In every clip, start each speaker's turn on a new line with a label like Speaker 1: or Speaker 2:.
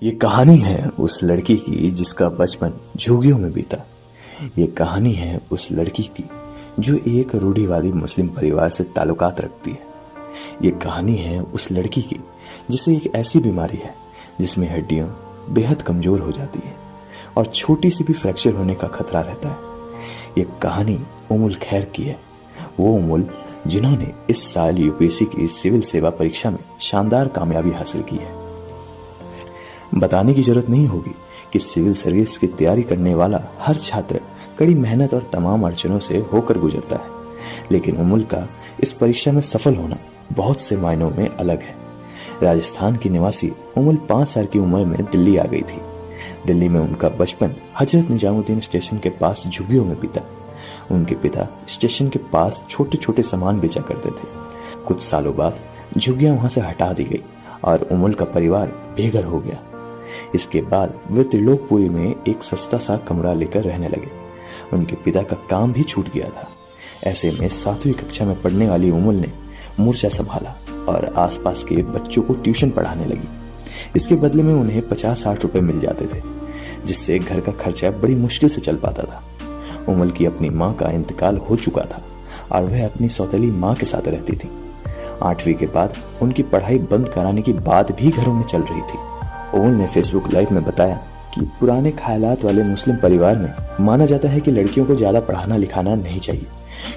Speaker 1: ये कहानी है उस लड़की की जिसका बचपन झुग्गियों में बीता। ये कहानी है उस लड़की की जो एक रूढ़िवादी मुस्लिम परिवार से ताल्लुकात रखती है। ये कहानी है उस लड़की की जिसे एक ऐसी बीमारी है जिसमें हड्डियां बेहद कमजोर हो जाती है और छोटी सी भी फ्रैक्चर होने का खतरा रहता है। ये कहानी उमुल खैर की है, वो उमुल जिन्होंने इस साल यूपीएससी की सिविल सेवा परीक्षा में शानदार कामयाबी हासिल की है। बताने की जरूरत नहीं होगी कि सिविल सर्विस की तैयारी करने वाला हर छात्र कड़ी मेहनत और तमाम अड़चनों से होकर गुजरता है, लेकिन उमुल का इस परीक्षा में सफल होना बहुत से मायनों में अलग है। राजस्थान की निवासी उमुल 5 साल की उम्र में दिल्ली आ गई थी। दिल्ली में उनका बचपन हजरत निजामुद्दीन स्टेशन के पास झुग्गियों में बीता। उनके पिता स्टेशन के पास छोटे छोटे सामान बेचा करते थे। कुछ सालों बाद झुग्गियां वहां से हटा दी गई और उमुल का परिवार बेघर हो गया। इसके बाद वे त्रिलोकपुरी में एक सस्ता सा कमरा लेकर रहने लगे। उनके पिता का काम भी छूट गया था। ऐसे में 7वीं कक्षा में पढ़ने वाली उमुल ने मोर्चा संभाला और आसपास के बच्चों को ट्यूशन पढ़ाने लगी। इसके बदले में उन्हें 50-60 रुपए मिल जाते थे, जिससे घर का खर्चा बड़ी मुश्किल से चल पाता था। उमुल की अपनी माँ का इंतकाल हो चुका था और वह अपनी सौतेली माँ के साथ रहती थी। 8वीं के बाद उनकी पढ़ाई बंद कराने की बात भी घरों में चल रही थी। उमुल ने फेसबुक लाइव में बताया कि पुराने ख्यालात वाले मुस्लिम परिवार में माना जाता है कि लड़कियों को ज्यादा पढ़ाना लिखाना नहीं चाहिए,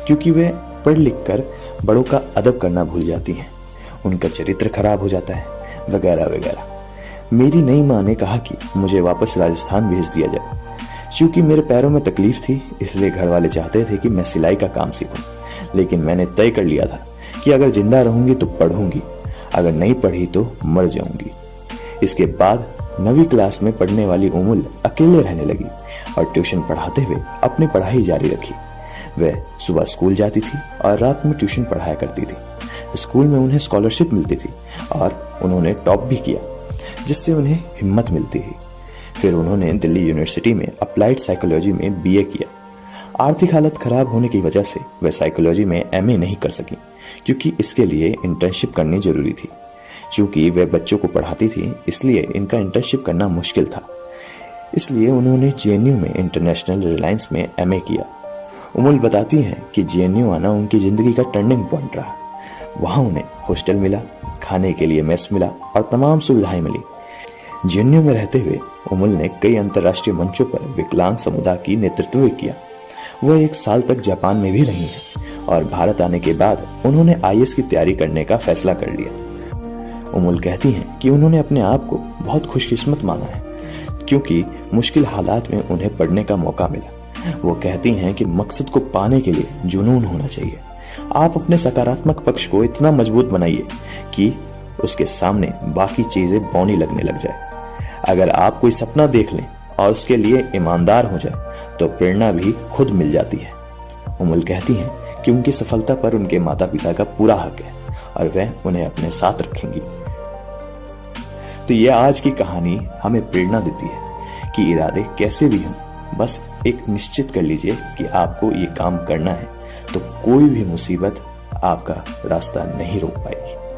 Speaker 1: क्योंकि वे पढ़ लिख कर बड़ों का अदब करना भूल जाती हैं, उनका चरित्र खराब हो जाता है, वगैरह वगैरह। मेरी नई माँ ने कहा कि मुझे वापस राजस्थान भेज दिया जाए। क्योंकि मेरे पैरों में तकलीफ थी, इसलिए घर वाले चाहते थे कि मैं सिलाई का काम सीखूं, लेकिन मैंने तय कर लिया था कि अगर जिंदा रहूंगी तो पढ़ूंगी, अगर नहीं पढ़ी तो मर जाऊंगी। इसके बाद 9वीं क्लास में पढ़ने वाली उमुल अकेले रहने लगी और ट्यूशन पढ़ाते हुए अपनी पढ़ाई जारी रखी। वह सुबह स्कूल जाती थी और रात में ट्यूशन पढ़ाया करती थी। स्कूल में उन्हें स्कॉलरशिप मिलती थी और उन्होंने टॉप भी किया, जिससे उन्हें हिम्मत मिलती थी। फिर उन्होंने दिल्ली यूनिवर्सिटी में अप्लाइड साइकोलॉजी में बीए किया। आर्थिक हालत खराब होने की वजह से वह साइकोलॉजी में एमए नहीं कर सकी, क्योंकि इसके लिए इंटर्नशिप करनी जरूरी थी। क्योंकि वह बच्चों को पढ़ाती थी, इसलिए इनका इंटर्नशिप करना मुश्किल था। इसलिए उन्होंने जेएनयू में इंटरनेशनल रिलायंस में एमए किया। उमुल बताती हैं कि जेएनयू आना उनकी जिंदगी का टर्निंग पॉइंट रहा। वहां उन्हें हॉस्टल मिला, खाने के लिए मेस मिला और तमाम सुविधाएं मिली। जेएनयू में रहते हुए उमुल ने कई अंतर्राष्ट्रीय मंचों पर विकलांग समुदाय की नेतृत्व किया। वह 1 साल तक जापान में भी रही हैं और भारत आने के बाद उन्होंने आईएएस की तैयारी करने का फैसला कर लिया। उमुल कहती हैं कि उन्होंने अपने आप को बहुत खुशकिस्मत माना है, क्योंकि मुश्किल हालात में उन्हें पढ़ने का मौका मिला। वो कहती हैं कि मकसद को पाने के लिए जुनून होना चाहिए। आप अपने सकारात्मक पक्ष को इतना मजबूत बनाइए कि उसके सामने बाकी चीजें बौनी लगने लग जाए। अगर आप कोई सपना देख लें और उसके लिए ईमानदार हो जाए तो प्रेरणा भी खुद मिल जाती है। उमुल कहती हैं कि उनकी सफलता पर उनके माता पिता का पूरा हक है और वह उन्हें अपने साथ रखेंगी। तो यह आज की कहानी हमें प्रेरणा देती है कि इरादे कैसे भी हों, बस एक निश्चित कर लीजिए कि आपको ये काम करना है, तो कोई भी मुसीबत आपका रास्ता नहीं रोक पाएगी।